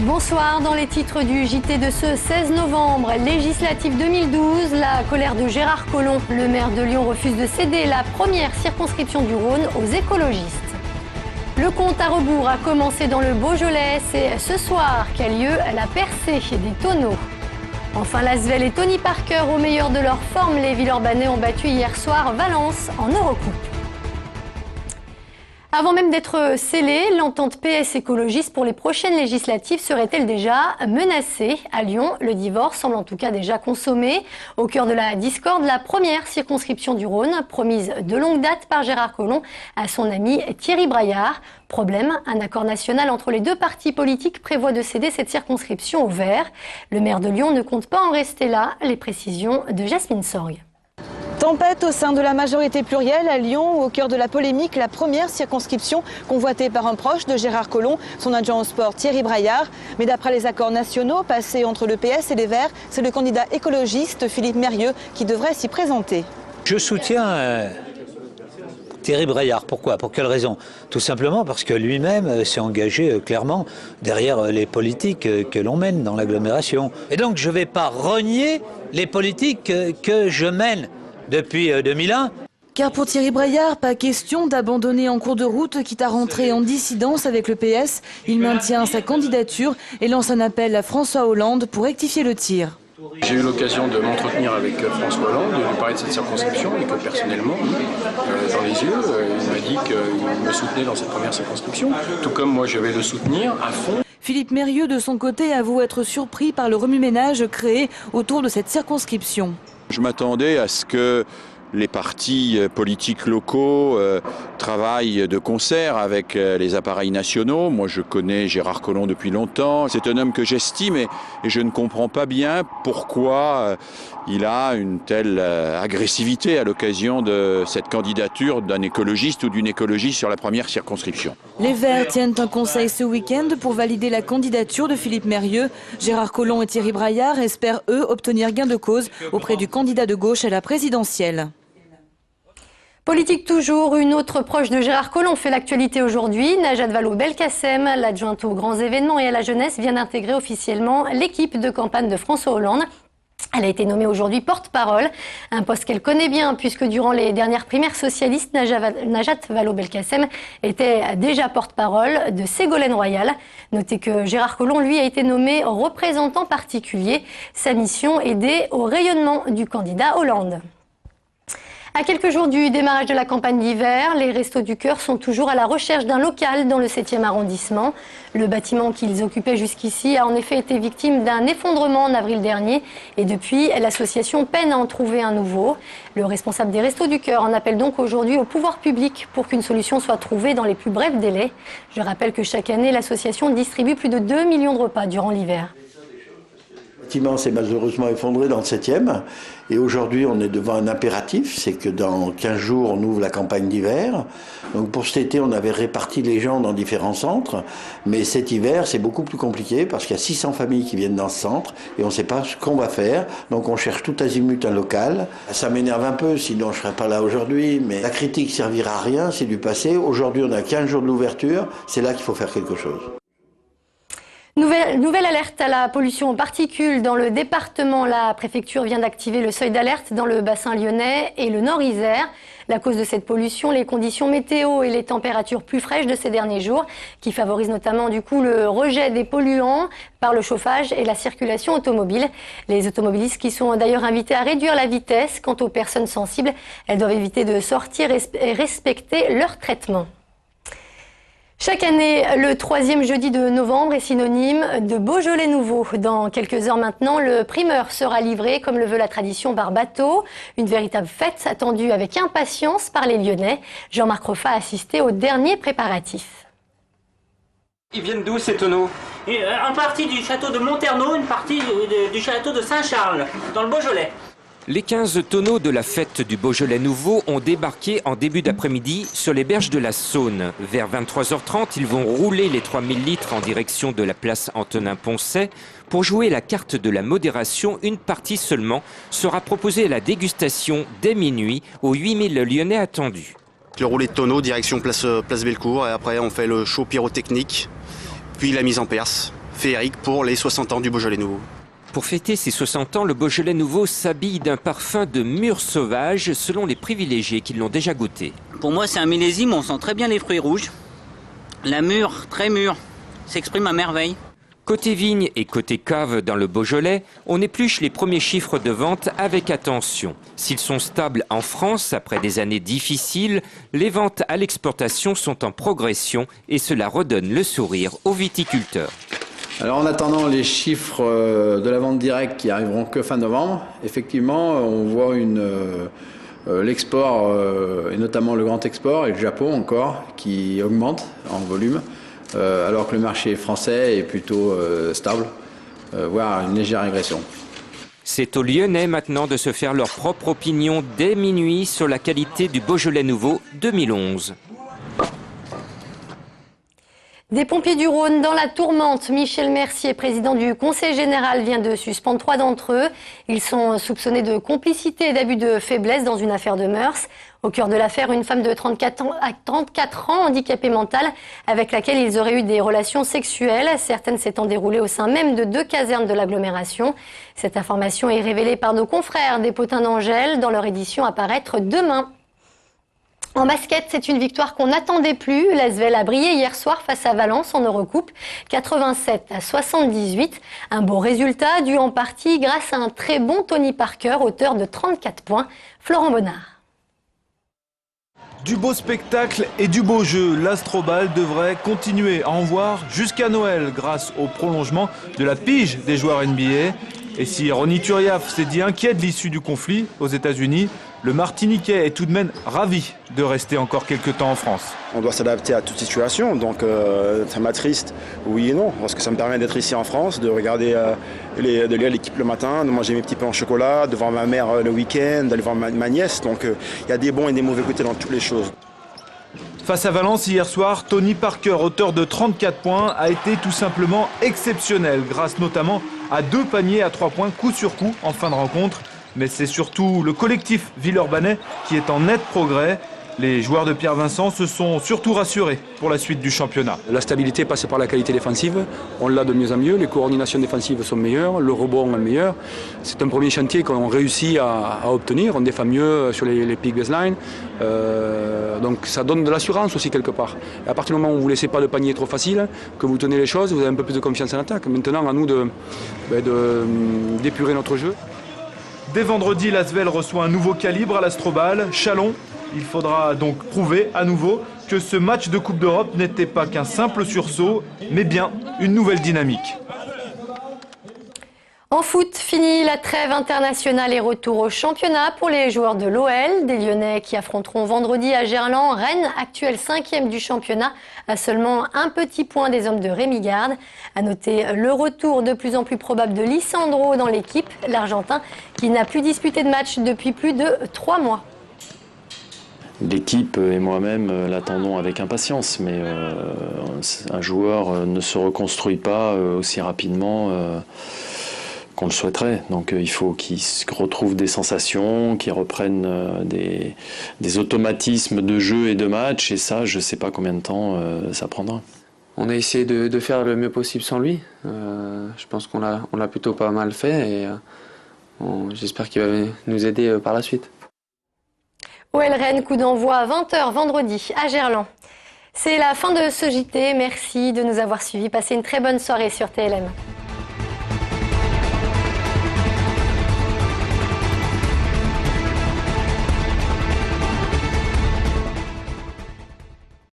Bonsoir, dans les titres du JT de ce 16 novembre, législative 2012, la colère de Gérard Collomb. Le maire de Lyon refuse de céder la première circonscription du Rhône aux écologistes. Le compte à rebours a commencé dans le Beaujolais, c'est ce soir qu'a lieu la percée des tonneaux. Enfin, l'Asvel et Tony Parker au meilleur de leur forme, les Villeurbanais ont battu hier soir Valence en Eurocoupe. Avant même d'être scellée, l'entente PS écologiste pour les prochaines législatives serait-elle déjà menacée? À Lyon, le divorce semble en tout cas déjà consommé. Au cœur de la discorde, la première circonscription du Rhône, promise de longue date par Gérard Collomb à son ami Thierry Braillard. Problème, un accord national entre les deux partis politiques prévoit de céder cette circonscription aux Verts. Le maire de Lyon ne compte pas en rester là. Les précisions de Jasmine Sorgue. Tempête au sein de la majorité plurielle à Lyon, au cœur de la polémique, la première circonscription convoitée par un proche de Gérard Collomb, son adjoint au sport Thierry Braillard. Mais d'après les accords nationaux passés entre le PS et les Verts, c'est le candidat écologiste Philippe Mérieux qui devrait s'y présenter. Je soutiens Thierry Braillard. Pourquoi? Pour quelle raison? Tout simplement parce que lui-même s'est engagé clairement derrière les politiques que l'on mène dans l'agglomération. Et donc je ne vais pas renier les politiques que je mène depuis 2001. Car pour Thierry Braillard, pas question d'abandonner en cours de route, quitte à rentrer en dissidence avec le PS. Il maintient sa candidature et lance un appel à François Hollande pour rectifier le tir. J'ai eu l'occasion de m'entretenir avec François Hollande, de lui parler de cette circonscription et que personnellement, dans les yeux, il m'a dit qu'il me soutenait dans cette première circonscription, tout comme moi je vais le soutenir à fond. Philippe Mérieux, de son côté, avoue être surpris par le remue-ménage créé autour de cette circonscription. Je m'attendais à ce que les partis politiques locaux travaillent de concert avec les appareils nationaux. Moi, je connais Gérard Collomb depuis longtemps. C'est un homme que j'estime et je ne comprends pas bien pourquoi il a une telle agressivité à l'occasion de cette candidature d'un écologiste ou d'une écologiste sur la première circonscription. Les Verts tiennent un conseil ce week-end pour valider la candidature de Philippe Mérieux. Gérard Collomb et Thierry Braillard espèrent, eux, obtenir gain de cause auprès du candidat de gauche à la présidentielle. Politique toujours, une autre proche de Gérard Collomb fait l'actualité aujourd'hui. Najat Vallaud-Belkacem, l'adjointe aux grands événements et à la jeunesse, vient d'intégrer officiellement l'équipe de campagne de François Hollande. Elle a été nommée aujourd'hui porte-parole, un poste qu'elle connaît bien puisque durant les dernières primaires socialistes, Najat Vallaud-Belkacem était déjà porte-parole de Ségolène Royal. Notez que Gérard Collomb, lui, a été nommé représentant particulier. Sa mission, aider au rayonnement du candidat Hollande. À quelques jours du démarrage de la campagne d'hiver, les Restos du Cœur sont toujours à la recherche d'un local dans le 7e arrondissement. Le bâtiment qu'ils occupaient jusqu'ici a en effet été victime d'un effondrement en avril dernier et depuis, l'association peine à en trouver un nouveau. Le responsable des Restos du Cœur en appelle donc aujourd'hui au pouvoir public pour qu'une solution soit trouvée dans les plus brefs délais. Je rappelle que chaque année, l'association distribue plus de 2 millions de repas durant l'hiver. Le bâtiment s'est malheureusement effondré dans le 7e et aujourd'hui on est devant un impératif, c'est que dans 15 jours on ouvre la campagne d'hiver. Donc pour cet été on avait réparti les gens dans différents centres, mais cet hiver c'est beaucoup plus compliqué parce qu'il y a 600 familles qui viennent dans ce centre et on ne sait pas ce qu'on va faire, donc on cherche tout azimut un local. Ça m'énerve un peu, sinon je ne serais pas là aujourd'hui, mais la critique servira à rien, c'est du passé. Aujourd'hui on a 15 jours de l'ouverture, c'est là qu'il faut faire quelque chose. Nouvelle alerte à la pollution aux particules dans le département. La préfecture vient d'activer le seuil d'alerte dans le bassin lyonnais et le nord Isère. La cause de cette pollution, les conditions météo et les températures plus fraîches de ces derniers jours qui favorisent notamment du coup le rejet des polluants par le chauffage et la circulation automobile. Les automobilistes qui sont d'ailleurs invités à réduire la vitesse. Quant aux personnes sensibles, elles doivent éviter de sortir et respecter leur traitement. Chaque année, le 3e jeudi de novembre est synonyme de Beaujolais nouveau. Dans quelques heures maintenant, le primeur sera livré, comme le veut la tradition, par bateau. Une véritable fête attendue avec impatience par les Lyonnais. Jean-Marc Roffa a assisté aux derniers préparatifs. Ils viennent d'où ces tonneaux? Une partie du château de Monterneau, une partie du château de Saint-Charles, dans le Beaujolais. Les 15 tonneaux de la fête du Beaujolais nouveau ont débarqué en début d'après-midi sur les berges de la Saône. Vers 23h30, ils vont rouler les 3000 litres en direction de la place Antonin-Poncet. Pour jouer la carte de la modération, une partie seulement sera proposée à la dégustation dès minuit aux 8000 Lyonnais attendus. Le roulé de tonneaux, direction place Bellecour, et après on fait le show pyrotechnique, puis la mise en perce. féerique pour les 60 ans du Beaujolais Nouveau. Pour fêter ses 60 ans, le Beaujolais Nouveau s'habille d'un parfum de mûre sauvage selon les privilégiés qui l'ont déjà goûté. Pour moi, c'est un millésime, on sent très bien les fruits rouges. La mûre, très mûre, s'exprime à merveille. Côté vigne et côté cave dans le Beaujolais, on épluche les premiers chiffres de vente avec attention. S'ils sont stables en France après des années difficiles, les ventes à l'exportation sont en progression et cela redonne le sourire aux viticulteurs. Alors en attendant les chiffres de la vente directe qui arriveront que fin novembre, effectivement on voit l'export et notamment le grand export et le Japon encore qui augmente en volume alors que le marché français est plutôt stable, voire une légère régression. C'est aux Lyonnais maintenant de se faire leur propre opinion dès minuit sur la qualité du Beaujolais Nouveau 2011. Des pompiers du Rhône dans la tourmente. Michel Mercier, président du Conseil général, vient de suspendre 3 d'entre eux. Ils sont soupçonnés de complicité et d'abus de faiblesse dans une affaire de mœurs. Au cœur de l'affaire, une femme de 34 ans, handicapée mentale, avec laquelle ils auraient eu des relations sexuelles, certaines s'étant déroulées au sein même de 2 casernes de l'agglomération. Cette information est révélée par nos confrères des Potins d'Angèle dans leur édition à paraître demain. En basket, c'est une victoire qu'on n'attendait plus. L'Asvel a brillé hier soir face à Valence en Eurocoupe, 87-78. Un beau résultat dû en partie grâce à un très bon Tony Parker, auteur de 34 points. Florent Bonnard. Du beau spectacle et du beau jeu, l'Astrobal devrait continuer à en voir jusqu'à Noël grâce au prolongement de la pige des joueurs NBA. Et si Ronny Turiaf s'est dit inquiet de l'issue du conflit aux États-Unis, le Martiniquais est tout de même ravi de rester encore quelques temps en France. On doit s'adapter à toute situation, donc ça m'attriste, oui et non, parce que ça me permet d'être ici en France, de regarder, de lire l'équipe le matin, de manger mes petits pains au chocolat, de voir ma mère le week-end, d'aller voir ma nièce, donc il y a des bons et des mauvais côtés dans toutes les choses. Face à Valence hier soir, Tony Parker, auteur de 34 points, a été tout simplement exceptionnel, grâce notamment à 2 paniers à 3 points coup sur coup en fin de rencontre. Mais c'est surtout le collectif villeurbanais qui est en net progrès. Les joueurs de Pierre Vincent se sont surtout rassurés pour la suite du championnat. La stabilité passe par la qualité défensive, on l'a de mieux en mieux, les coordinations défensives sont meilleures, le rebond est meilleur. C'est un premier chantier qu'on réussit à obtenir, on défend mieux sur les peak baseline, donc ça donne de l'assurance aussi quelque part. Et à partir du moment où vous ne laissez pas de panier trop facile, que vous tenez les choses, vous avez un peu plus de confiance en attaque. Maintenant à nous d'épurer notre jeu. Dès vendredi, l'Asvel reçoit un nouveau calibre à l'Astrobal, Chalon. Il faudra donc prouver à nouveau que ce match de Coupe d'Europe n'était pas qu'un simple sursaut, mais bien une nouvelle dynamique. En foot, fini la trêve internationale et retour au championnat pour les joueurs de l'OL. Des Lyonnais qui affronteront vendredi à Gerland, Rennes, actuel 5e du championnat, à seulement un petit point des hommes de Rémi Garde. À noter le retour de plus en plus probable de Lisandro dans l'équipe, l'Argentin qui n'a plus disputé de match depuis plus de 3 mois. L'équipe et moi-même l'attendons avec impatience, mais un joueur ne se reconstruit pas aussi rapidement qu'on le souhaiterait. Donc il faut qu'il retrouve des sensations, qu'il reprenne des automatismes de jeu et de match, et ça, je ne sais pas combien de temps ça prendra. On a essayé de faire le mieux possible sans lui. Je pense qu'on l'a plutôt pas mal fait, et j'espère qu'il va nous aider par la suite. OL Rennes, coup d'envoi à 20h vendredi à Gerland. C'est la fin de ce JT. Merci de nous avoir suivis. Passez une très bonne soirée sur TLM.